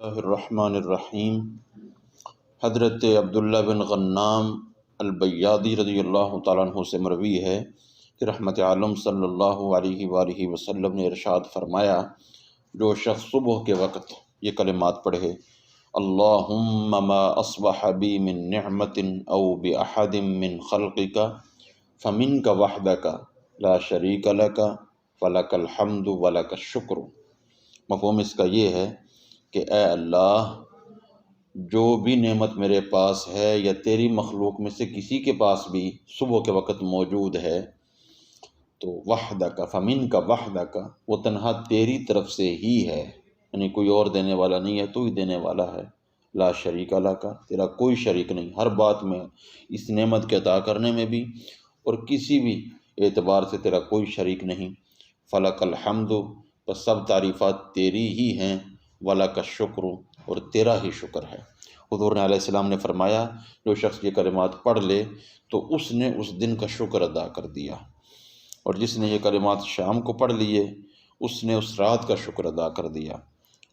اللہ الرحمن الرحیم۔ حضرت عبداللہ بن غنام البیاضی رضی اللہ تعالیٰ عنہ سے مروی ہے کہ رحمت عالم صلی اللہ علیہ وآلہ وسلم نے ارشاد فرمایا، جو شخص صبح کے وقت یہ کلمات پڑھے، اللہم ما اصبح بی من نعمت او باحد من خلقک فمنک وحدک لا شریک لک فلک الحمد ولک الشکر۔ مفہوم اس کا یہ ہے کہ اے اللہ، جو بھی نعمت میرے پاس ہے یا تیری مخلوق میں سے کسی کے پاس بھی صبح کے وقت موجود ہے، تو وحدک فمنک وحدک، وہ تنہا تیری طرف سے ہی ہے، یعنی کوئی اور دینے والا نہیں ہے، تو ہی دینے والا ہے۔ لا شریک لک، تیرا کوئی شریک نہیں، ہر بات میں، اس نعمت کے عطا کرنے میں بھی اور کسی بھی اعتبار سے تیرا کوئی شریک نہیں۔ فلک الحمد، بس سب تعریفات تیری ہی ہیں، وَلَكَ الشُّكْرُ، اور تیرا ہی شکر ہے۔ حضور علیہ السلام نے فرمایا، جو شخص یہ کلمات پڑھ لے تو اس نے اس دن کا شکر ادا کر دیا، اور جس نے یہ کلمات شام کو پڑھ لیے اس نے اس رات کا شکر ادا کر دیا۔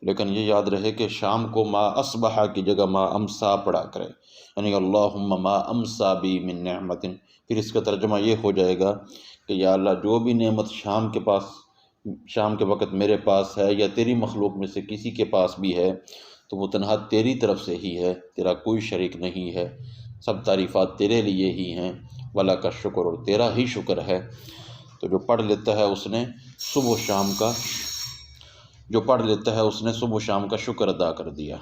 لیکن یہ یاد رہے کہ شام کو ما اصبح کی جگہ ما امسا پڑھا کرے، یعنی اللہم ما امسا بی من نعمت۔ پھر اس کا ترجمہ یہ ہو جائے گا کہ یا اللہ، جو بھی نعمت شام کے وقت میرے پاس ہے یا تیری مخلوق میں سے کسی کے پاس بھی ہے، تو وہ تنہا تیری طرف سے ہی ہے، تیرا کوئی شریک نہیں ہے، سب تعریفات تیرے لیے ہی ہیں، وَلَكَ الشُّكْرُ، اور تیرا ہی شکر ہے۔ تو جو پڑھ لیتا ہے اس نے صبح و شام کا شکر ادا کر دیا۔